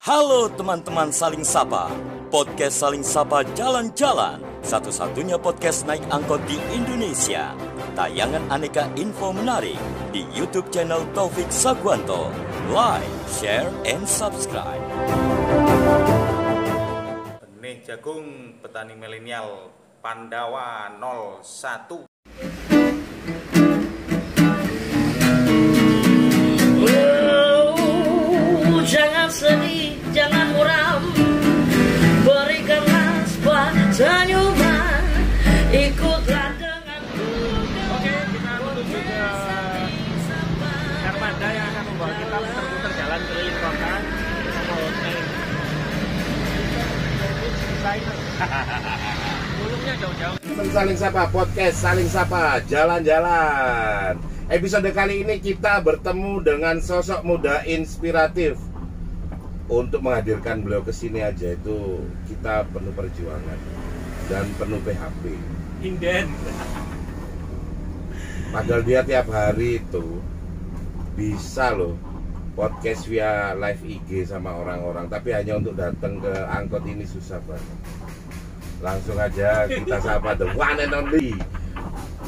Halo teman-teman Saling Sapa, podcast Saling Sapa Jalan-Jalan, satu-satunya podcast naik angkot di Indonesia. Tayangan aneka info menarik di YouTube channel Taufik Sagwanto. Like, share, and subscribe. Benih jagung petani milenial Pandawa 01. Jangan sedih, jangan muram, berikanlah sebuah senyuman, ikutlah denganku. Oke, kita menuju ke Armada yang akan membawa kita muter-muter jalan keliling kota sama hotel. Mulungnya jauh-jauh. Saling Sapa podcast, Saling Sapa jalan-jalan. Episode kali ini kita bertemu dengan sosok muda inspiratif. Untuk menghadirkan beliau ke sini aja itu kita penuh perjuangan dan penuh PHP. Inden. Padahal dia tiap hari itu bisa loh podcast via live IG sama orang-orang, tapi hanya untuk datang ke angkot ini susah banget. Langsung aja kita sapa the one and only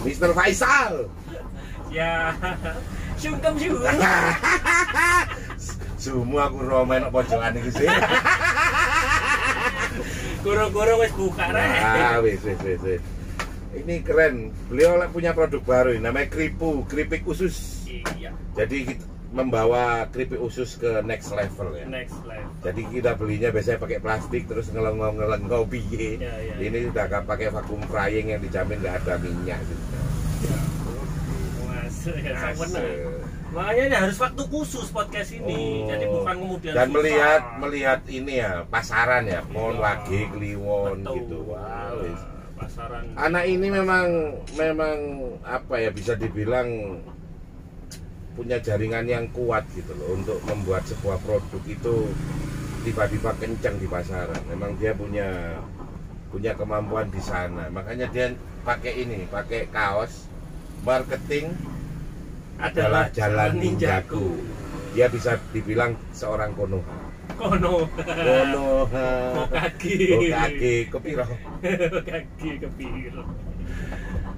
Mr. Faisal. Ya, sungkem sih. Semua aku romen pojokan iki sih. Goro-goro wis buka rek. Ah, wis. Ini keren. Beliau punya produk baru namanya keripik usus. Iya. Jadi kita membawa keripik usus ke next level ya. Next level. Jadi kita belinya biasanya pakai plastik terus ngelengau piye. Ya. Ini udah pakai vacuum frying yang dijamin nggak ada minyak gitu. Masuk ya, saya benar. Asik. Makanya ini harus waktu khusus podcast ini. Jadi bukan kemudian dan susah. melihat ini ya pasaran ya, Pon Iya. lagi Kliwon Betul. gitu. Wow. Wis. Pasaran. Anak ini memang apa ya, bisa dibilang punya jaringan yang kuat gitu loh untuk membuat sebuah produk itu tiba-tiba kencang di pasaran. Memang dia punya kemampuan di sana. Makanya dia pakai kaos marketing adalah jalan ninjaku. Dia bisa dibilang seorang Konoha. Hokage kepiro. Kaki kepiro.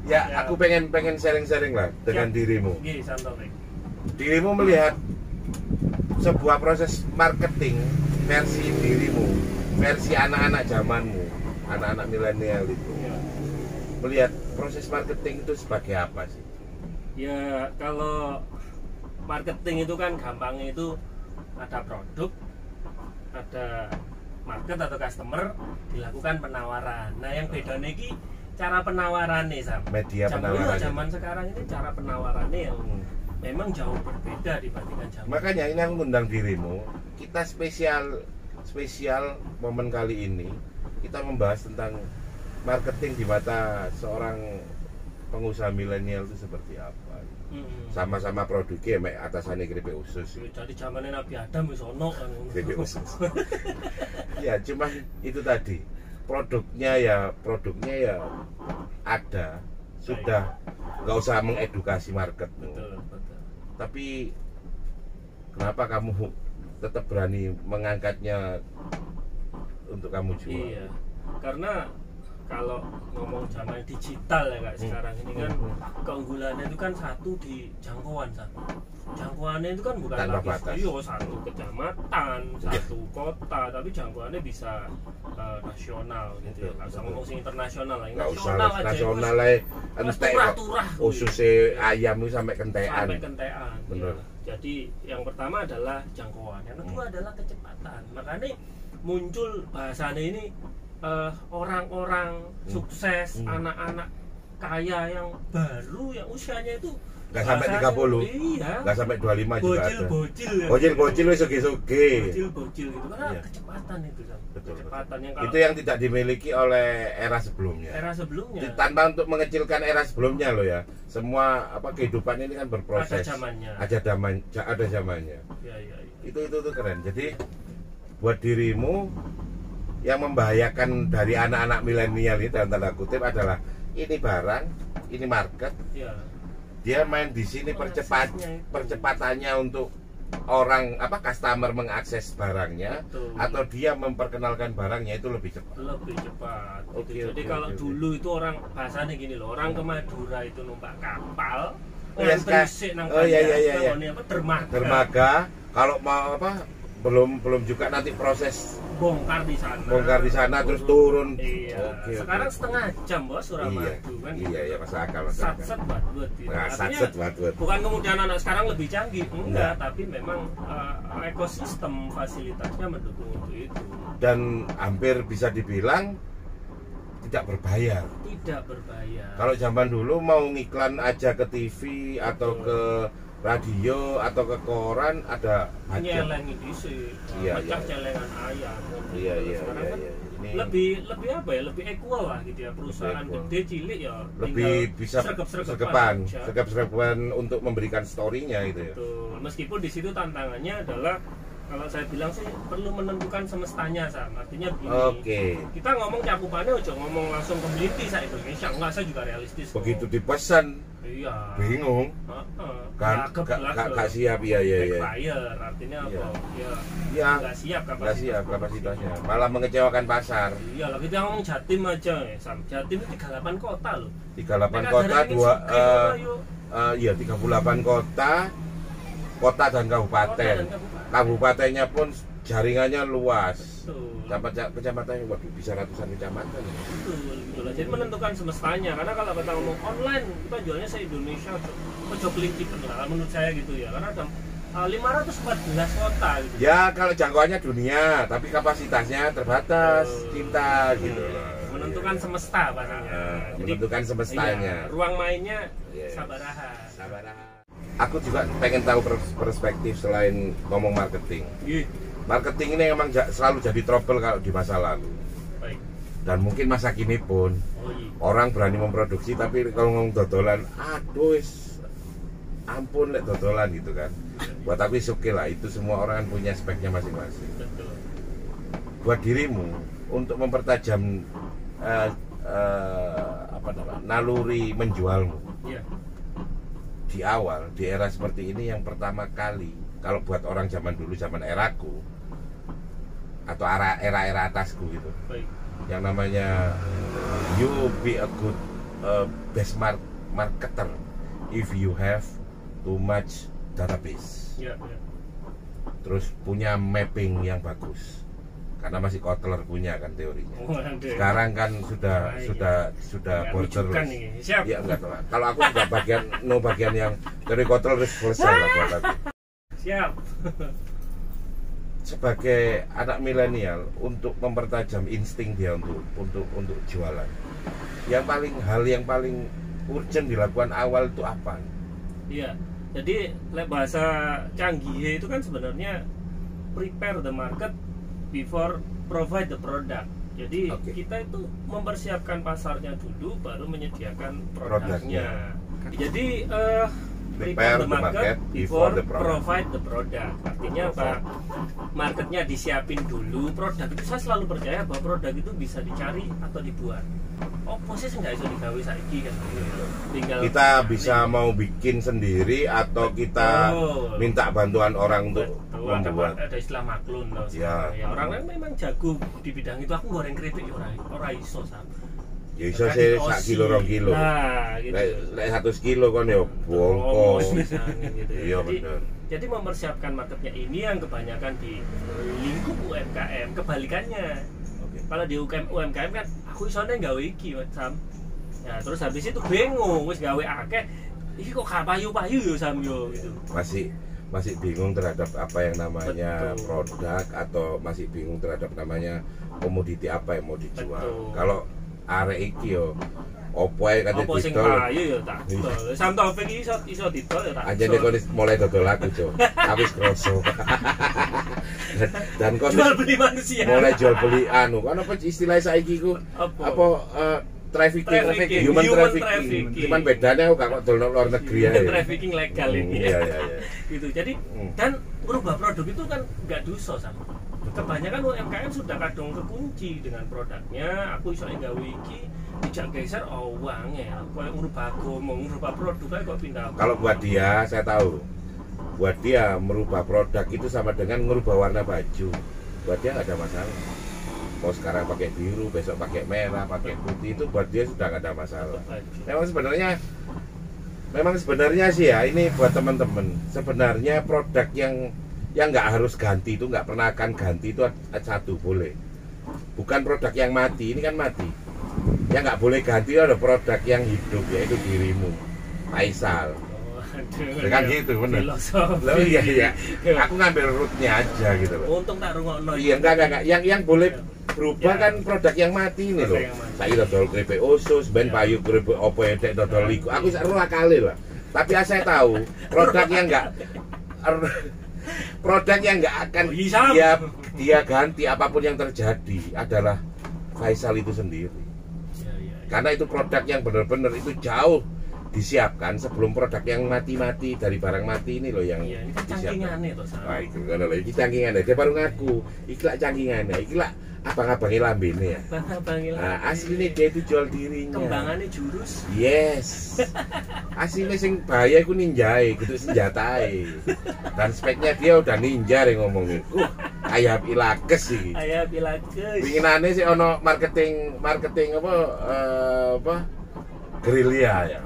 Ya, Ya. aku pengen sharing-sharing lah dengan dirimu. Nggih, santai. Dirimu melihat sebuah proses marketing versi dirimu, versi anak-anak zamanmu, anak-anak milenial itu. Ya. Melihat proses marketing itu sebagai apa sih? Ya, kalau marketing itu kan gampangnya itu ada produk, ada market atau customer, dilakukan penawaran. Nah, yang bedanya ini cara penawarannya Sam. Media Zaman penawarannya. Zaman sekarang ini cara penawarannya yang memang jauh berbeda dibandingkan zaman. Makanya ini aku ngundang dirimu. Kita spesial momen kali ini kita membahas tentang marketing di mata seorang pengusaha milenial itu seperti apa. Sama-sama produknya mek atasannya keripik usus. Jadi zamannya Nabi Adam wis ono kan. Keripik usus. Ya, cuma itu tadi. Produknya ya ada. Sudah nggak usah mengedukasi marketmu. Betul. Tapi kenapa kamu tetap berani mengangkatnya untuk kamu jual? Iya. Karena kalau ngomong zaman digital ya kayak sekarang ini kan keunggulannya itu kan satu di jangkauan satu. Jangkauannya itu kan bukan Tanpa lagi batas. satu kecamatan, satu kota, tapi jangkauannya bisa nasional gitu ya. Nggak usah ngomong sing internasional lah, Nggak usah nasional aja. nasional itu lah, wis entek kok. turah-turah. Ususnya ayam itu sampai kentekan. Sampai kentekan. Bener. Ya. Jadi yang pertama adalah jangkauan, yang kedua adalah kecepatan. Makanya muncul bahasanya ini orang-orang sukses, anak-anak kaya yang baru yang usianya itu Nggak sampai bahasanya, 30. Iya. Nggak sampai 25 juga ada. Bocil. Bocil wis soge-soge. Bocil gitu karena Iya. kecepatan itu Sam. Betul. Kecepatan yang kalau Itu yang tidak dimiliki oleh era sebelumnya. era sebelumnya Tanpa untuk mengecilkan era sebelumnya loh ya. Semua kehidupan ini kan berproses. ada zamannya. Ada zamannya. Ya. Itu keren. Jadi buat dirimu yang membahayakan dari anak-anak milenial ini dalam tanda kutip adalah ini barang, ini market, Ya. dia main di sini Prosesnya itu. percepatannya untuk orang customer mengakses barangnya Betul. atau dia memperkenalkan barangnya itu lebih cepat. Lebih cepat. Oke, Gitu. Jadi oke, kalau oke. dulu itu orang bahasanya gini loh, orang ke Madura itu numpak kapal, Oh, iya, berisik nang oh, iya, Banjar, iya, iya. nang apa dermaga, Dermaga kalau mau belum juga nanti proses bongkar di sana, terus turun. Iya. Oke, Sekarang oke. setengah jam bos Suramadu Iya, kan. iya, iya, masuk akal. Satset buat gitu. Nah, Artinya, satset buat. bukan kemudian anak sekarang lebih canggih, enggak, Enggak. tapi memang ekosistem fasilitasnya mendukung untuk itu. Dan hampir bisa dibilang tidak berbayar. Tidak berbayar. Kalau zaman dulu mau ngiklan aja ke TV atau ke radio atau ke koran ada pajak. nyelengi dhisik, Iya, pecah iya. celengan ayam. Iya, iya, Sekarang iya, kan iya. Ini lebih apa ya, lebih equal lah gitu ya, perusahaan Lebih equal. gede cilik ya lebih tinggal bisa sergap-sergapan aja. sergap-sergapan untuk memberikan story-nya gitu ya. Betul. Meskipun di situ tantangannya adalah kalau saya bilang sih perlu menentukan semestanya Sam. Artinya begini. Oke. Kita ngomong cakupannya ojo ngomong langsung community sa Indonesia. Enggak, saya juga realistis kok. Begitu dipesan Iya. bingung kan, gak siap. Iya, iya, iya. Backfire, artinya Iya. apa? Ya, Iya, nggak siap nggak siap kapasitasnya, malah mengecewakan pasar. Iya lah, kita ngomong Jatim aja ya, Sam. Jatim itu 38 kota loh. 38 Nek kota, ajaran ini sugih, iya 38 kota dan kabupaten. Kabupatennya pun jaringannya luas. Betul. Kecamatannya waduh bisa ratusan kecamatan. Betul, gitu lah. Jadi menentukan semestanya, karena kalau kita ngomong online, kita jualnya se-Indonesia, ojo kelincikan lah menurut saya gitu ya. Karena ada 514 kota gitu. Ya kalau jangkauannya dunia, tapi kapasitasnya terbatas, cinta gitu. Menentukan semesta pastinya. Menentukan semestanya. Iya, ruang mainnya Yes. sabaraha. Aku juga pengen tahu perspektif selain ngomong marketing. Iya. Marketing ini emang selalu jadi trouble kalau di masa lalu. Baik. Dan mungkin masa kini pun Oh iya. orang berani memproduksi, tapi kalau ngomong dodolan, aduh ampun lek dodolan gitu kan. Buat aku oke lah, itu semua orang kan punya speknya masing-masing. Betul. Buat dirimu untuk mempertajam naluri menjualmu Iya. di awal, di era seperti ini, yang pertama kali kalau buat orang zaman dulu, zaman eraku atau era atasku gitu, Baik. yang namanya you be a good best marketer if you have too much database, Iya, iya. terus punya mapping yang bagus, karena masih Kotler punya kan teorinya. Oh, ada. Sekarang kan sudah Nggak borderless. rujukan ini. Siap. Ya enggak tahu. Kalau aku enggak bagian yang dari Kotler harus selesai lah buat aku. Siap. Sebagai anak milenial, untuk mempertajam insting dia untuk jualan, hal yang paling urgent dilakukan awal itu apa? Iya. Jadi bahasa canggih itu kan sebenarnya prepare the market before provide the product. Jadi Oke. kita itu mempersiapkan pasarnya dulu, baru menyediakan Produknya. produknya. Jadi Prepare the market before the product. provide the product. Artinya apa? Marketnya disiapin dulu, produk itu saya selalu percaya bahwa produk itu bisa dicari atau dibuat. Oh, posisi nggak bisa digawe saiki kan. Tinggal Kita bisa mau bikin sendiri atau kita Betul. minta bantuan orang untuk Betul, membuat. ada istilah maklun loh. Ya. Ya, orang kan memang jago di bidang itu. Aku goreng keripik ya ora iso Sam. Ya iso sih 1 kilo 2 kilo. Nah, gitu. Lek 1 kilo kan ya bongko. Promos misalnya gitu. Iya, Jadi, bener. jadi mempersiapkan marketnya ini yang kebanyakan di lingkup UMKM. Kebalikannya, Oke. kalau di UMKM kan aku isone gawe iki Sam. Ya, terus habis itu bingung wis gawe akeh. Iki kok gak payu-payu yo Sam yo gitu. Masih bingung terhadap apa yang namanya Betul. produk, atau masih bingung terhadap namanya komoditi apa yang mau dijual. Betul. Kalau arek iki yo opo ae kate Apa sing didol. payu ya tak dol. Sam Taufik iki iso didol ya tak. Anjene kon wis mulai dodol aku, Cuk. Habis kroso. Dan kon Jual beli manusia. mulai jual beli anu. Kan apa istilah saiki ku? Apa? Trafficking, Human human trafficking. trafficking. Cuman bedanya aku gak kok dol luar negeri ya. Trafficking legal ini. Iya. Gitu. Jadi dan merubah produk itu kan nggak dosa sama. Kebanyakan UMKM sudah kadung kekunci dengan produknya. Aku iso gawe iki tidak geser uang ya. Kalau ngubah agama, ngubah produk kok pindah. Kalau buat dia, saya tahu buat dia merubah produk itu sama dengan merubah warna baju. Buat dia nggak ada masalah. Mau sekarang pakai biru, besok pakai merah, pakai putih, itu buat dia sudah nggak ada masalah. Memang sebenarnya sih ya, ini buat teman-teman, sebenarnya produk yang nggak harus ganti itu, nggak pernah akan ganti itu satu boleh. Bukan produk yang mati, ini kan mati. Yang nggak boleh ganti ada produk yang hidup, yaitu dirimu, Faisal. Kan gitu, bener. Loh, iya. Aku ngambil rootnya aja gitu loh. Untung tak rungokno. Iya, enggak. Yang boleh berubah kan produk yang mati ini loh. Saya dodol keripik usus, ben payu keripik opo edek dodol liku. Aku sak ora kali lah. Tapi saya tahu produk yang enggak akan dia ganti apapun yang terjadi adalah Faisal itu sendiri. Karena itu produk yang benar-benar itu jauh disiapkan sebelum produk yang mati-mati dari barang mati ini loh yang disiapkan. Wah, itu kan lho, iki cangkingane. Dia baru ngaku, iki lak cangkingane, iki lak abang-abange lambene ya. Nah, aslinya dia itu jual dirinya. Kembangannya jurus. Yes. Aslinya sing bahaya iku ninjae, gitu senjatae. Dan speknya dia udah ninja yang ngomongin. Kayak Ilakes iki. Kayak Ilakes. Pinginane sih ono marketing apa? Gerilya ya,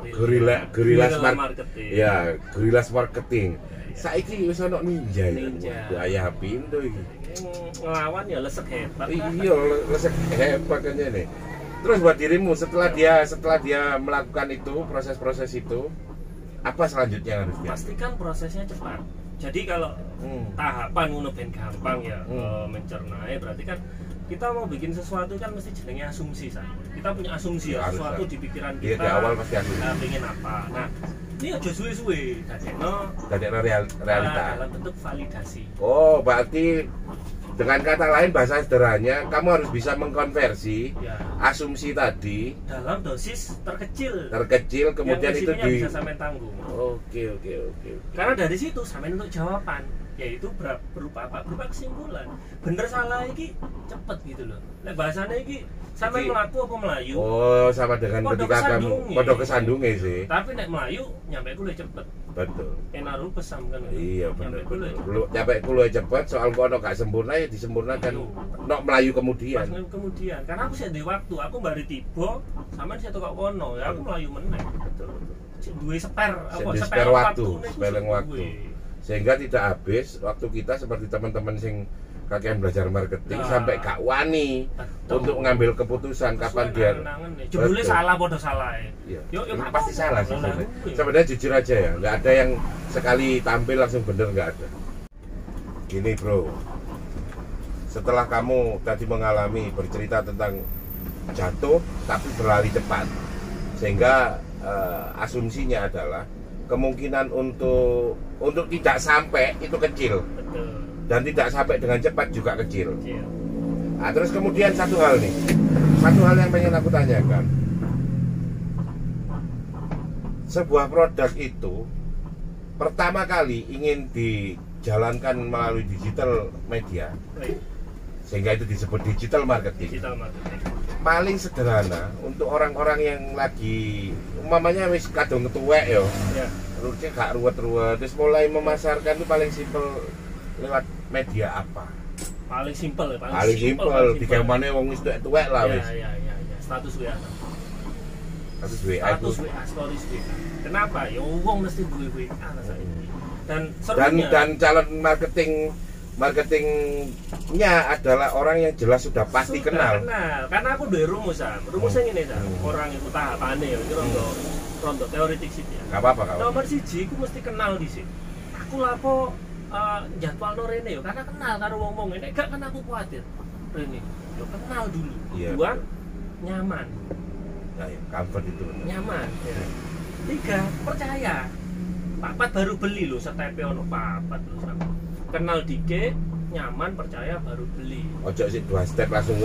Gorillas marketing. Ya, Gorillas marketing. Saiki wis ono ninja. Ayah pindo iki. Ngelawan ya lesek hebat. Iya, lesek hebat kan ini. Terus buat dirimu setelah dia melakukan itu, proses-proses itu, apa selanjutnya harus dia? Pastikan prosesnya cepat. Jadi kalau tahapan ngono ben gampang ya mencernanya, berarti kan kita mau bikin sesuatu kan mesti jenenge asumsi kan. Kita punya asumsi ya, sesuatu di pikiran kita. Di awal pasti asumsi. Pengen apa. Nah, ini aja suwe-suwe dadekno realita. Dalam bentuk validasi. Oh, berarti dengan kata lain bahasa sederhananya kamu harus bisa mengkonversi asumsi tadi dalam dosis terkecil kemudian itu bisa sampai tanggung. Oke. Karena dari situ sampai untuk jawaban, yaitu berupa apa? Berupa kesimpulan. Bener salah iki cepet gitu loh. Nek bahasanya iki sampai melaku apa melayu? Oh, sama dengan ketika kamu podo kesandunge sih. Tapi nek melayu nyampe ku cepet. Betul. Enak rupa sam kan. Iya bener. Nyampe ku cepet, soal kono gak sempurna ya disempurnakan. Nok melayu kemudian. Kemudian. Karena aku sih di waktu, aku bari tiba, sampean saya tukak kono, ya aku melayu meneh. Betul. Duwe spare waktu. Sehingga tidak habis waktu kita seperti teman-teman sing kakek belajar marketing sampai gak wani untuk mengambil keputusan kapan dia jebule salah podo salah ya. Yuk pasti salah sih sebenarnya jujur aja ya, nggak ada yang sekali tampil langsung bener, nggak ada. Gini bro, setelah kamu tadi mengalami bercerita tentang jatuh tapi berlari cepat, sehingga asumsinya adalah kemungkinan untuk tidak sampai itu kecil. Betul. Dan tidak sampai dengan cepat juga kecil. Nah, terus kemudian satu hal yang pengen aku tanyakan. Sebuah produk itu pertama kali ingin dijalankan melalui digital media, sehingga itu disebut digital marketing. Paling sederhana untuk orang-orang yang lagi umpamanya wis kadung tuwek yo. Terusnya gak ruwet-ruwet, terus mulai memasarkan itu paling simpel lewat media apa? Paling simpel ya, paling simpel. Di kemana wong wis tuwek lah wis. Iya. Status WA. Status WA, stories WA. Kenapa? Ya wong mesti duwe WA saiki. Dan calon marketingnya adalah orang yang jelas sudah pasti kenal. Karena aku duwe rumusnya ngene ta. Orang iku tahapane ya iki rondo teoritik sih ya. Enggak apa-apa. Nomor 1 ku mesti kenal dhisik. Aku lapo jadwal rene yo karena kenal karo wong-wong nek gak kan aku kuatir rene yo kenal dulu. Dua, nyaman. Nah, ya, comfort itu nyaman ya. 3, percaya. Papat baru beli lho, setepe ono papat lho. Kenal dikit, nyaman, percaya baru beli. Ojo sih 2 step langsung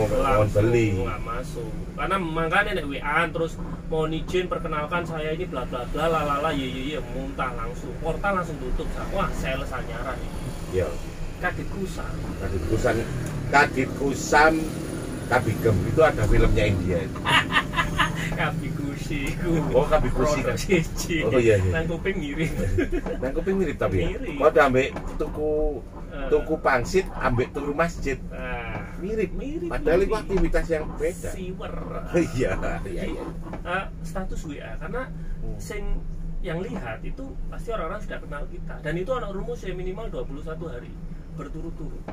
beli. Enggak masuk. Karena makanya nek WA terus mau izin perkenalkan saya ini bla bla bla lalala ye muntah langsung. Portal langsung tutup. Wah, sales anyaran ini. Iya. Kadit Kusam. Kabigem itu ada filmnya India itu. Kabikusi Oh, kabikusi kan. Oh iya iya. Nang kuping mirip. Nang kuping mirip tapi. Mirip. Kok ambek tuku pangsit ambek turu masjid. Mirip. Padahal itu aktivitas yang beda. Siwer. Iya. Status WA karena sing yang lihat itu pasti orang-orang sudah kenal kita dan itu anak rumus ya minimal 21 hari berturut-turut.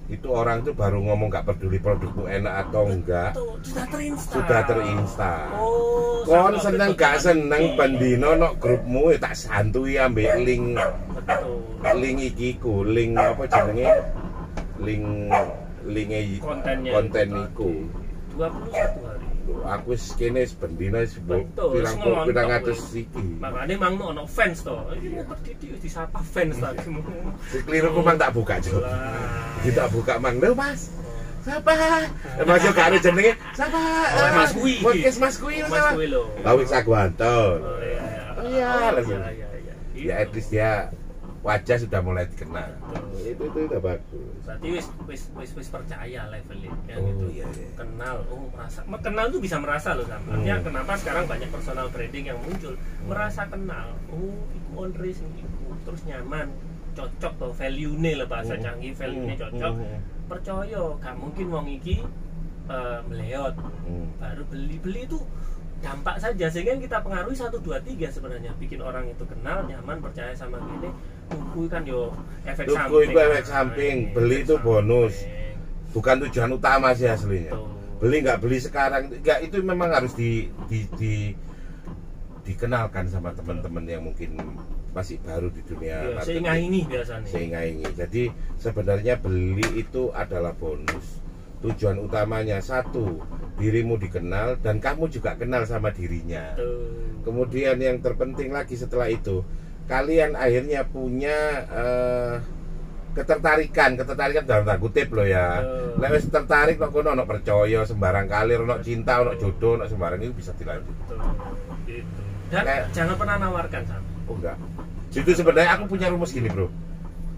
Itu orang tuh baru ngomong gak peduli produkmu enak atau enggak. Sudah terinstal. Oh, kon seneng gak seneng bendino nok grupmu ya tak santui ambek link. Betul. Link iki ku, link apa jenenge? Link konten iku. 21 hari. Aku wis kene bendino wis Betul, pirang atus iki. Makanya mang ono fans to. Iki mau didik disapa fans tadi. Sekeliru ku mang tak buka, Cuk. Kita buka mang lho, Mas. Siapa? Mas yo gak ada jenenge. Siapa? Mas Kui. Podcast Mas Kui Mas Kui lho. Lawik Sagwanto. Oh iya. Ya at least dia wajah sudah mulai dikenal. Itu udah bagus. Berarti wis percaya levelnya ya Oh, gitu. iya. Kenal, merasa. Kenal tuh bisa merasa loh sama. Artinya kenapa sekarang banyak personal branding yang muncul? Merasa kenal. Iku onre sing iku. Terus nyaman, cocok tuh value-ne lah bahasa canggih, value-ne cocok. Percaya, gak mungkin wong iki meleot. Baru beli itu dampak saja sehingga kita pengaruhi 1 2 3 sebenarnya bikin orang itu kenal, nyaman, percaya sama gini. Tuku kan yo efek samping. Tuku itu efek samping, beli itu bonus. Bukan tujuan utama sih aslinya. Beli nggak beli sekarang, nggak itu memang harus dikenalkan sama teman-teman yang mungkin masih baru di dunia marketing. Seingai-ingi biasanya. Seingai-ingi. Jadi sebenarnya beli itu adalah bonus. Tujuan utamanya satu, dirimu dikenal dan kamu juga kenal sama dirinya. Kemudian yang terpenting lagi setelah itu, kalian akhirnya punya ketertarikan dalam tanda kutip loh ya. Lek wis tertarik kok kono ono percaya sembarang kali ono cinta, ono jodoh, ono sembarang itu bisa dilanjut. Gitu. Dan jangan pernah nawarkan sama. Oh enggak. Itu sebenarnya aku punya rumus gini, Bro.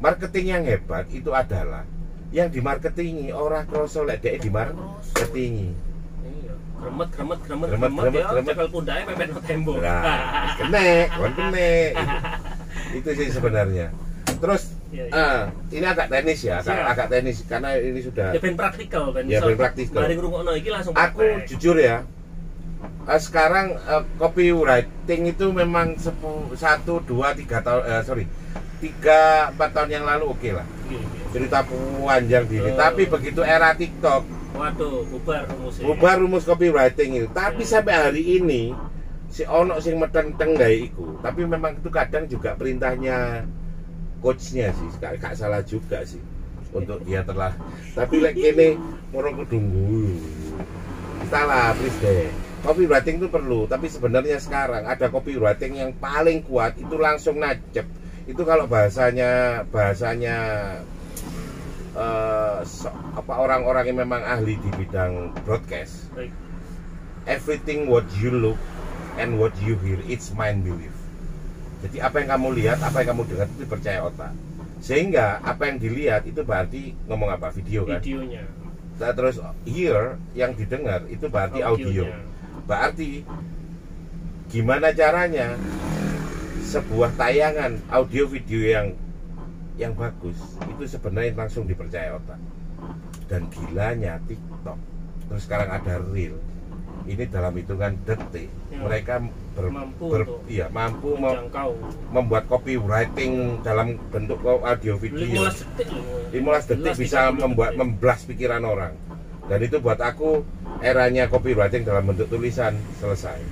Marketing yang hebat itu adalah yang dimarketingi orang kroso lek dhek dimarketingi. Iya, gremet ya, cekel pundake pepet no tembok. Nah, kene. Itu sih sebenarnya. Terus ini agak teknis ya, agak teknis karena ini sudah ya ben praktikal ben. Ya ben praktikal. Mari ngrungokno iki langsung aku jujur ya. Sekarang copywriting itu memang 1 2 3 tahun 3-4 tahun yang lalu oke lah. Cerita panjang diri. Tapi begitu era TikTok, waduh, bubar rumusnya. Bubar rumus copywriting itu. Tapi sampai hari ini si ono sing metenteng gawe iku. Tapi memang itu kadang juga perintahnya coachnya sih, gak salah juga sih untuk dia telah. Tapi lek kene moro kudunggu. Salah, please deh. Copywriting itu perlu, tapi sebenarnya sekarang ada copywriting yang paling kuat itu langsung nancep. Itu kalau bahasanya orang-orang yang memang ahli di bidang broadcast. Everything what you look and what you hear, it's mind belief. Jadi apa yang kamu lihat, apa yang kamu dengar itu percaya otak. Sehingga apa yang dilihat itu berarti ngomong apa? Video kan? Videonya. Nah, terus hear yang didengar itu berarti audio. Berarti gimana caranya sebuah tayangan audio video yang bagus itu sebenarnya langsung dipercaya otak. Dan gilanya TikTok, terus sekarang ada Reel, ini dalam hitungan detik mereka mampu membuat copywriting dalam bentuk audio video. 15 detik bisa memblas pikiran orang. Dan itu buat aku eranya copywriting dalam bentuk tulisan selesai.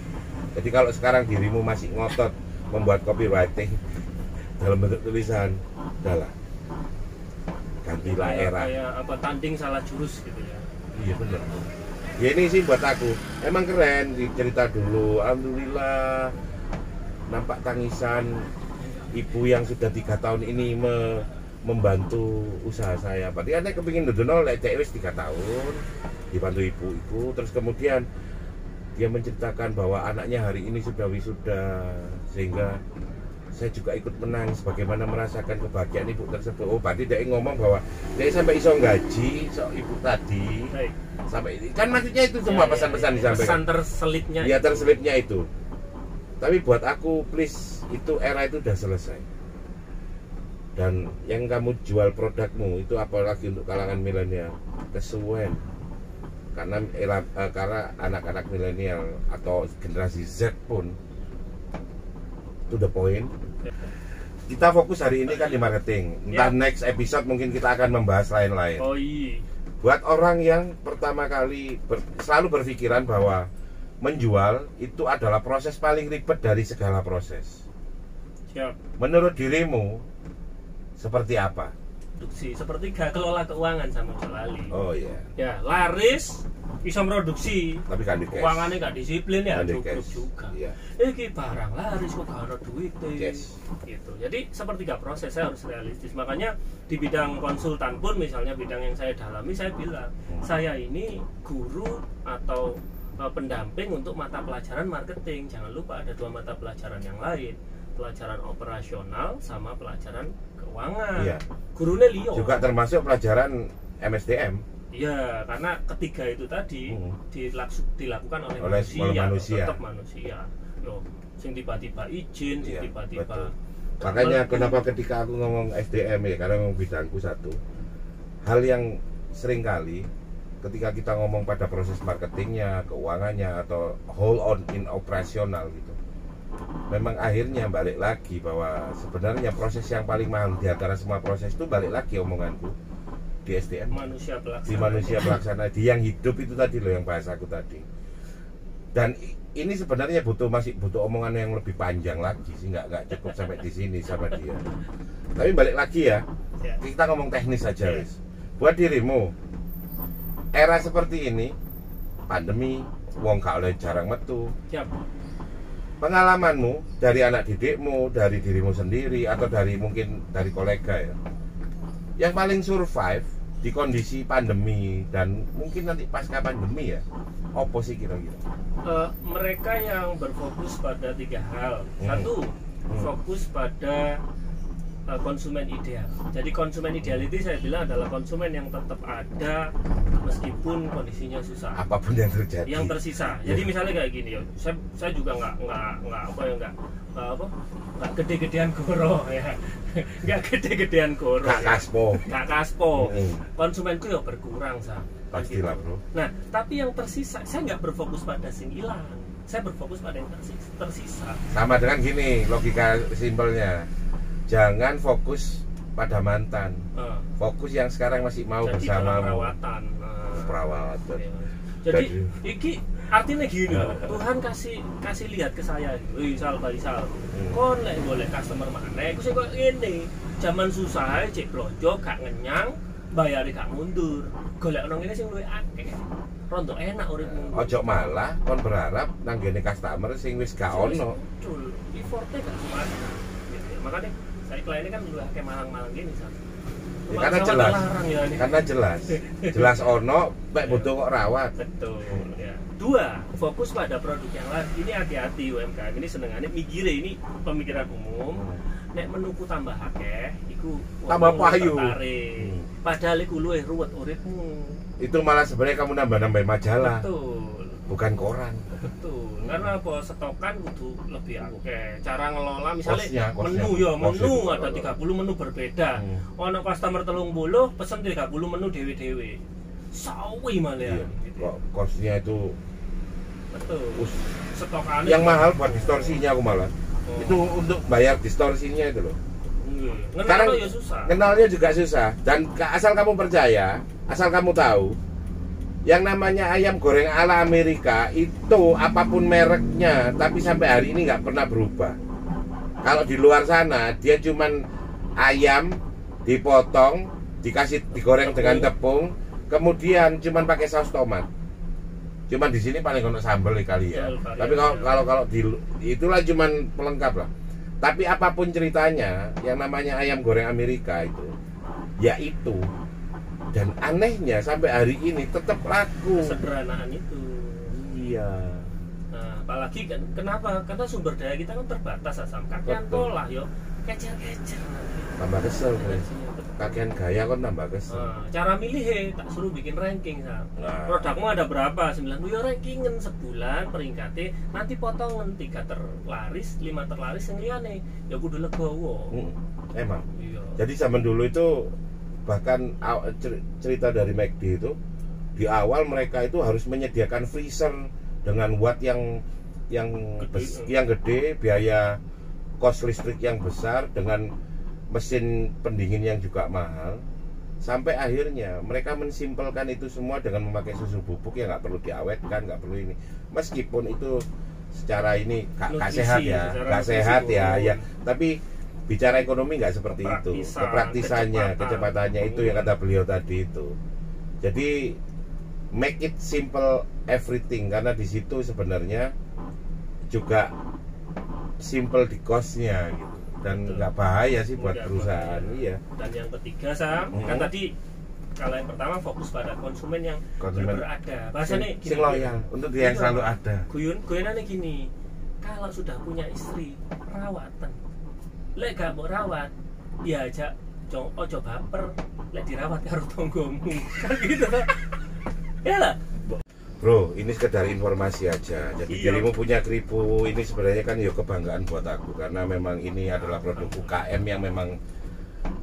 Jadi kalau sekarang dirimu masih ngotot membuat copywriting dalam bentuk tulisan, udahlah, gantilah era. Kayak apa tanding salah jurus gitu ya. Iya benar. Ya ini sih buat aku emang keren cerita dulu. Alhamdulillah nampak tangisan ibu yang sudah 3 tahun ini membantu usaha saya. Berarti ane kepingin dodono lek cek wis 3 tahun dibantu ibu-ibu. Terus kemudian dia menceritakan bahwa anaknya hari ini sudah wisuda, sehingga saya juga ikut menangis bagaimana merasakan kebahagiaan ibu tersebut. Oh, berarti dia ngomong bahwa dia sampai iso gaji ibu tadi. Baik. Sampai ini kan maksudnya itu semua pesan-pesan disampaikan. Pesan terselipnya. Ya terselipnya itu. Tapi buat aku please, itu era itu udah selesai. Dan yang kamu jual produkmu itu apalagi untuk kalangan milenial kesuwen. Karena anak-anak milenial atau generasi Z pun to the point. Kita fokus hari ini kan di marketing. Entah next episode mungkin kita akan membahas lain-lain. Oh iya. Buat orang yang pertama kali selalu berpikiran bahwa menjual itu adalah proses paling ribet dari segala proses. Siap. Menurut dirimu seperti apa? Produksi seperti gak kelola keuangan sama Jolali. Oh iya. Ya, laris bisa produksi. Tapi kan di cash. Keuangannya gak disiplin ya, Kan di cukup cash. juga. Iya. Iki barang laris kok gak ada duit Yes. gitu. Jadi seperti gak proses, saya harus realistis. Makanya di bidang konsultan pun misalnya bidang yang saya dalami, saya bilang saya ini guru atau pendamping untuk mata pelajaran marketing. Jangan lupa ada 2 mata pelajaran yang lain, pelajaran operasional sama pelajaran keuangan. Iya. Gurunya Leo Juga termasuk pelajaran MSDM. iya, karena ketiga itu tadi dilakukan oleh manusia. tetap manusia. Loh, sing tiba-tiba izin, sing Iya, tiba-tiba. betul. Makanya kenapa ketika aku ngomong SDM ya, karena ngomong bidangku satu, hal yang sering kali ketika kita ngomong pada proses marketingnya, keuangannya, atau whole on in operasional gitu, memang akhirnya balik lagi bahwa sebenarnya proses yang paling mahal di antara semua proses itu balik lagi omonganku di SDM, Manusia pelaksana. di manusia pelaksana, di yang hidup itu tadi loh, yang bahasaku tadi. Dan ini sebenarnya masih butuh omongan yang lebih panjang lagi sih, nggak cukup sampai di sini sama dia. Tapi balik lagi ya, kita ngomong teknis aja wis. Buat dirimu, era seperti ini, pandemi, wong gak oleh jarang metu. Siap. Pengalamanmu dari anak didikmu, dari dirimu sendiri, atau mungkin dari kolega ya, yang paling survive di kondisi pandemi dan mungkin nanti pasca pandemi ya, apa sih kira-kira? Mereka yang berfokus pada 3 hal. Satu, fokus pada konsumen ideal. Jadi konsumen ideal itu saya bilang adalah konsumen yang tetap ada meskipun kondisinya susah. Apapun yang terjadi. Yang tersisa. Jadi misalnya kayak gini ya. Saya juga nggak gede-gedean goro ya. Nggak gede-gedean goro. Gak kaspo. Konsumenku ya berkurang pastilah bro. Nah, tapi yang tersisa saya nggak berfokus pada sing hilang. Saya berfokus pada yang tersisa. Sama dengan gini logika simpelnya. Jangan fokus pada mantan. Fokus yang sekarang masih mau bersama perawatan. Perawatan. Jadi iki artinya gini loh. Tuhan kasih lihat ke saya. Wih, Sal. Kon lek golek customer maneh, iku sing kok ngene. Zaman susah cek blonjo gak ngenyang, bayare gak mundur. Golek ono ngene sing luwih akeh. Rondo enak uripmu. Ojo malah kon berharap nang gene customer sing wis gak ono. Betul. Effortnya gak semuanya. Makanya saya kliennya kan udah kayak malang-malang gini ya, karena jelas ono mek butuh kok rawat. Betul ya. 2, fokus pada produk yang lain. Ini hati-hati UMKM ini senengannya mikire ini pemikiran umum. Nek menuku tambah akeh iku tambah payu. Padahal iku luwih ruwet uripmu. Itu malah sebenarnya kamu nambah-nambah majalah. Betul. Bukan koran. Betul. Karena apa stokan kudu lebih akeh. Cara ngelola misalnya kosnya. Menu ada 30 menu berbeda. Ono customer 30 pesen 30 menu dewe-dewe. Sawi malah. Iya. Gitu. Kosnya itu betul. Stokannya yang mahal buat distorsinya aku malah. Itu untuk bayar distorsinya itu loh. Kenalnya ya susah. Kenalnya juga susah. Dan asal kamu percaya, asal kamu tahu, yang namanya ayam goreng ala Amerika itu apapun mereknya, tapi sampai hari ini nggak pernah berubah. Kalau di luar sana dia cuman ayam dipotong, digoreng dengan tepung, kemudian cuman pakai saus tomat. Cuman di sini paling ono sambal kali ya. Tapi kalau di itulah cuman pelengkap lah. Tapi apapun ceritanya, yang namanya ayam goreng Amerika itu, ya itu. Dan anehnya sampai hari ini tetap laku. Kesederhanaan itu. Iya. Nah, apalagi kan kenapa? Karena sumber daya kita kan terbatas asam. Kakean Betul. pola yo kecer-kecer. Tambah kesel gue. Energinya, betul. Kakean gaya kan tambah kesel. Cara milih tak suruh bikin ranking Sam. Nah. Produkmu ada berapa? 9 ya rankingen sebulan peringkatnya nanti potongan 3 terlaris, 5 terlaris yang liyane. Ya kudu legowo. Emang. Iya. Jadi zaman dulu itu bahkan cerita dari McD itu di awal mereka itu harus menyediakan freezer dengan watt yang gede, biaya kos listrik yang besar dengan mesin pendingin yang juga mahal. Sampai akhirnya mereka mensimpelkan itu semua dengan memakai susu bubuk yang nggak perlu diawetkan, nggak perlu ini. Meskipun itu secara ini nggak sehat ya, nggak sehat ya. Tapi bicara ekonomi nggak seperti itu. Kepraktisannya, kecepatannya itu yang kata beliau tadi itu. Jadi make it simple everything, karena di situ sebenarnya juga simple di cost-nya gitu. Dan nggak bahaya sih buat perusahaan. Iya. Dan yang ketiga Sam, kan tadi kalau yang pertama fokus pada konsumen yang berada. Bahasanya sing loyal untuk dia yang selalu ada. Guyonannya gini, kalau sudah punya istri, rawatan. Lek gak mau rawat, ya aja ojo baper, lek dirawat karo tonggomu. Kan gitu. Ya lah. Bro, ini sekedar informasi aja. Jadi dirimu punya Kripo ini sebenarnya kan ya kebanggaan buat aku, karena memang ini adalah produk UKM yang memang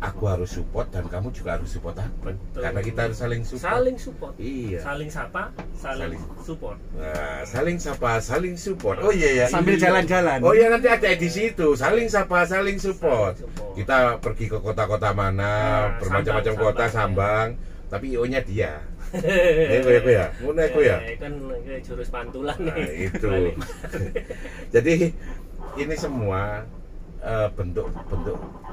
aku harus support dan kamu juga harus support aku. Betul. Karena kita harus saling support. Saling support. Iya. Saling sapa, saling support. Nah, saling sapa, saling support. Oh iya ya. Sambil jalan-jalan. Oh iya, nanti ada edisi itu. Saling sapa, saling support. Saling support. Kita pergi ke kota-kota mana, bermacam-macam kota, Sambang, tapi IO-nya dia. Nego ya, nego ya. Kan jurus pantulan Nah, nih. itu. Jadi ini semua bentuk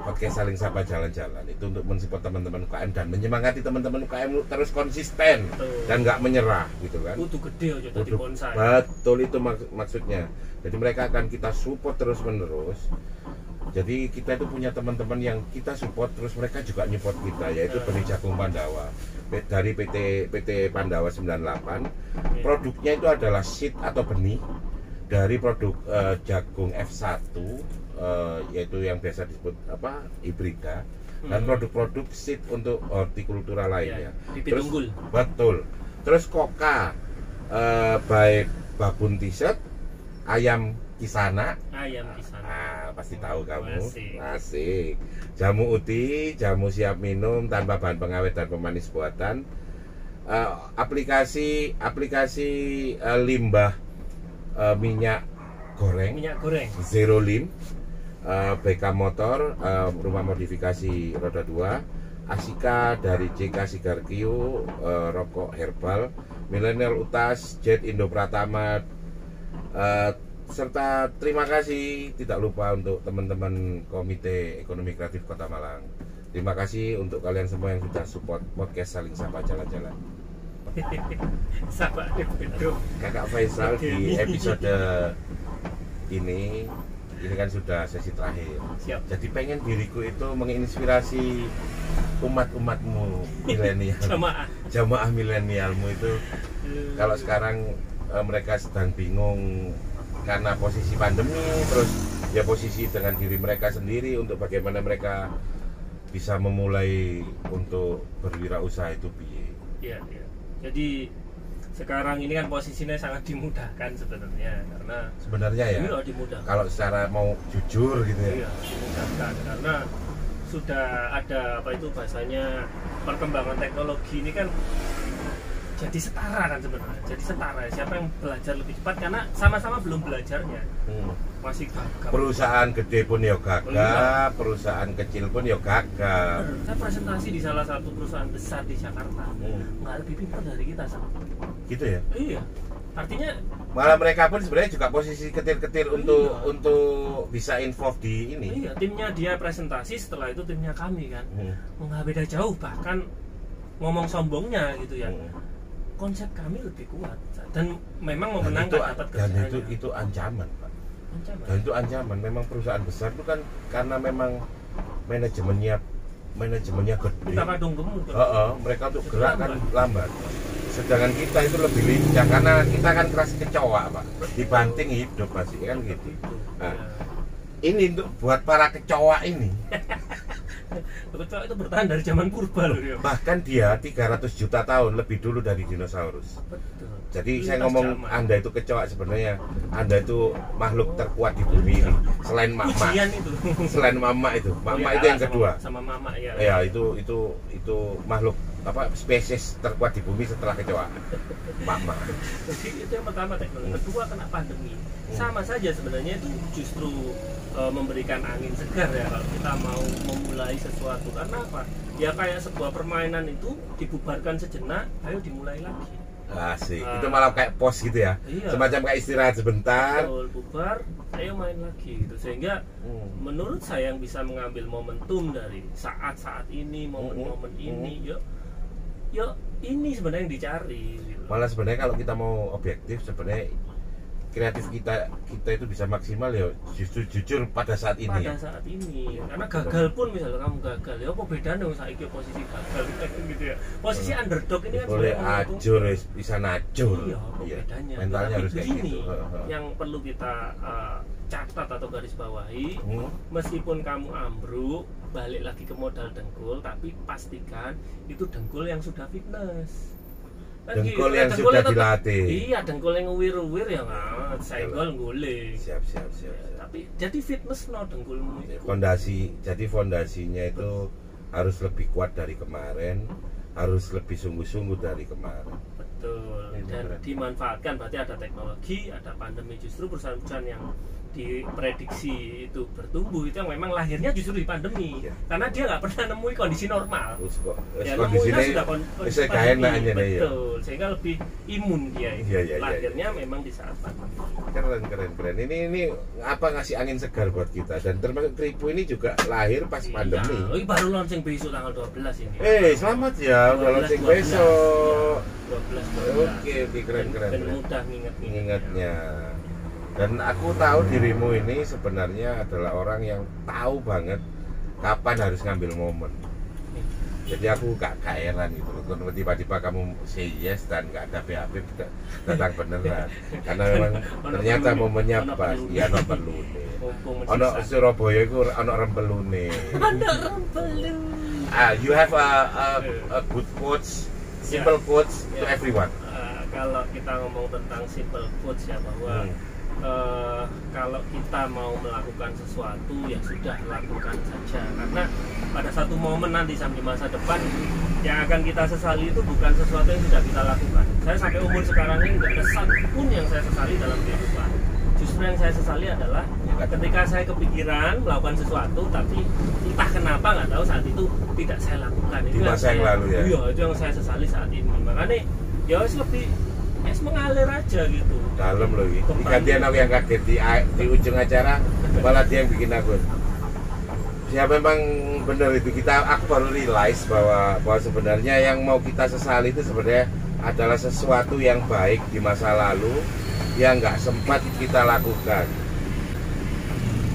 podcast saling sapa jalan-jalan itu untuk mensupport teman-teman UKM dan menyemangati teman-teman UKM terus konsisten. Betul. Dan nggak menyerah gitu kan. Kudu gede aja tadi bonsai. Betul, itu maksudnya. Jadi mereka akan kita support terus menerus. Jadi kita itu punya teman-teman yang kita support terus mereka juga nyupport kita, yaitu Benih Jagung Pandawa dari PT Pandawa 98. Produknya itu adalah seed atau benih dari produk jagung F1, yaitu yang biasa disebut hibrida, dan produk-produk seed untuk hortikultura lainnya. Bibit unggul. Betul. Terus Koka baik babun t-shirt, ayam Kisana. Pasti tahu kamu. Asik. Jamu uti, jamu siap minum tanpa bahan pengawet dan pemanis buatan. Aplikasi limbah minyak goreng. Zero Lim. BK motor, rumah modifikasi roda 2. Asika dari JK Sigar Q, rokok herbal. Milenial Utas, Jet Indo Pratama. Serta terima kasih tidak lupa untuk teman-teman Komite Ekonomi Kreatif Kota Malang. Terima kasih untuk kalian semua yang sudah support podcast Saling Sapa Jalan-Jalan. Sapa Kakak Faisal di episode ini kan sudah sesi terakhir. Siap. Jadi pengen diriku itu menginspirasi umat-umatmu milenial, jamaah milenialmu itu. Kalau sekarang mereka sedang bingung karena posisi pandemi, terus ya posisi dengan diri mereka sendiri untuk bagaimana mereka bisa memulai untuk berwirausaha itu piye. Iya. Jadi sekarang ini kan posisinya sangat dimudahkan sebenarnya, karena sebenarnya ya. Iya, dimudahkan. Kalau secara mau jujur gitu ya. Iya, dimudahkan karena sudah ada bahasanya perkembangan teknologi ini kan jadi setara kan sebenarnya. Jadi setara, siapa yang belajar lebih cepat karena sama-sama belum belajarnya. Masih gagap. Perusahaan gede pun ya gagap, perusahaan kecil pun ya gagap. Saya presentasi di salah satu perusahaan besar di Jakarta, nggak lebih pintar dari kita sama. Gitu ya? Iya. Artinya malah mereka pun sebenarnya juga posisi ketir-ketir untuk bisa involve di ini. Iya, timnya dia presentasi, setelah itu timnya kami kan. Nggak beda jauh, bahkan ngomong sombongnya gitu ya. Konsep kami lebih kuat dan memang memenangkan dapat kerjaannya. Dan itu ancaman, Pak. Dan itu ancaman. Memang perusahaan besar itu kan karena memang manajemennya gede. Kita kadung gemuk. Mereka untuk gerak kan lambat. Sedangkan kita itu lebih lincah karena kita kan keras kecoa, Pak. Dibanting hidup pasti kan gitu. Nah, ini untuk buat para kecoa ini. Kecoa itu bertahan dari zaman purba loh ya. Bahkan dia 300 juta tahun lebih dulu dari dinosaurus. Betul. Jadi saya Lintas ngomong zaman. Anda itu kecoa, sebenarnya Anda itu makhluk terkuat di bumi ini. Selain mama. Ujian itu. Selain mama itu. Mama Oh, ya, itu yang sama- kedua. Sama mama ya. Ya, itu makhluk apa spesies terkuat di bumi setelah kecoa. Mama. Jadi itu yang pertama teknologi. Kedua kena pandemi. Sama saja sebenarnya itu justru memberikan angin segar ya kalau kita mau memulai sesuatu. Karena apa? Ya kayak sebuah permainan itu dibubarkan sejenak, ayo dimulai lagi. Asik. Itu malah kayak pos gitu ya. Iya. Semacam kayak istirahat sebentar. Betul, bubar, ayo main lagi gitu. Sehingga menurut saya yang bisa mengambil momentum dari saat-saat ini, momen-momen ini, yuk ini sebenarnya yang dicari gitu. Malah sebenarnya kalau kita mau objektif, sebenarnya kreatif kita itu bisa maksimal ya justru jujur pada saat ini. Pada saat ini, karena gagal pun misalnya kamu gagal, ya apa bedanya saiki posisi gagal gitu ya. Posisi underdog ini kan Boleh sebenarnya ajur, bisa najur. Iya, apa bedanya? Mentalnya Tapi harus kayak begini, gitu. yang perlu kita catat atau garis bawahi, meskipun kamu ambruk, balik lagi ke modal dengkul, tapi pastikan itu dengkul yang sudah fitness. Kan Dengkul gitu, yang dengkulnya sudah tetap- dilatih. Iya, dengkul yang uwir-uwir ya nggak, senggol guling. Siap. Tapi jadi fitness no dengkulmu itu. Fondasinya itu harus lebih kuat dari kemarin, harus lebih sungguh-sungguh dari kemarin. Betul. Ini Dan beneran. dimanfaatkan, berarti ada teknologi, ada pandemi, justru perusahaan-perusahaan yang diprediksi itu bertumbuh itu yang memang lahirnya justru di pandemi. Iya. Karena dia nggak pernah nemui kondisi normal. Terus kok Ya, kondisi nemuinnya ini sudah kondisi bisa gak pandemi. enak aja nih ya. Betul. Sehingga lebih imun dia. Iya. Lahirnya memang di saat pandemi. Keren. Ini apa ngasih angin segar buat kita, dan termasuk Kripo ini juga lahir pas pandemi. Iya. Oh, ini baru launching besok tanggal 12 ini. Selamat ya, udah launching besok. 12. Oke, keren. Dan mudah nginget-ngingetnya. Ingatnya. Dan aku tahu dirimu ini sebenarnya adalah orang yang tahu banget kapan harus ngambil momen. Jadi aku gak heran gitu loh, kalau tiba-tiba kamu say yes dan gak ada BAP datang beneran. Karena memang ternyata momennya pas. Ya ono perlune. Ono Surabaya itu ono rempelune. You have a good quotes, simple quotes to everyone. Kalau kita ngomong tentang simple quotes ya, bahwa kalau kita mau melakukan sesuatu ya sudah lakukan saja, karena pada satu momen nanti sampai masa depan yang akan kita sesali itu bukan sesuatu yang sudah kita lakukan. Saya sampai umur sekarang ini nggak ada satu pun yang saya sesali dalam kehidupan. Justru yang saya sesali adalah ketika saya kepikiran melakukan sesuatu tapi entah kenapa nggak tahu saat itu tidak saya lakukan. Di masa yang lalu ya? Iya, itu yang saya sesali saat ini. Makanya ya harus lebih mengalir aja gitu. Dalam loh ini. Gantian aku yang kaget di ujung acara, malah dia yang bikin akun. Ya memang benar itu, aku baru realize bahwa sebenarnya yang mau kita sesali itu sebenarnya adalah sesuatu yang baik di masa lalu yang nggak sempat kita lakukan.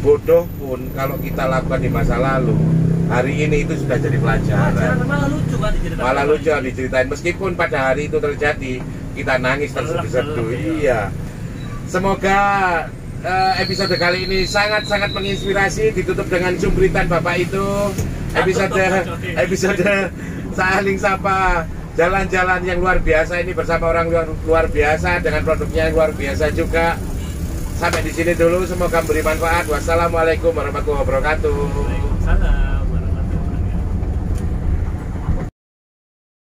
Bodoh pun kalau kita lakukan di masa lalu, hari ini itu sudah jadi pelajaran. Malah lucu kan diceritain. Malah lucu diceritain, meskipun pada hari itu terjadi kita nangis terseduh-seduh. Iya. Semoga episode kali ini sangat-sangat menginspirasi, ditutup dengan jumbritan Bapak itu. Episode Saling Sapa jalan-jalan yang luar biasa ini bersama orang luar biasa dengan produknya yang luar biasa juga. Sampai di sini dulu, semoga memberi manfaat. Wassalamualaikum warahmatullahi wabarakatuh. Waalaikumsalam.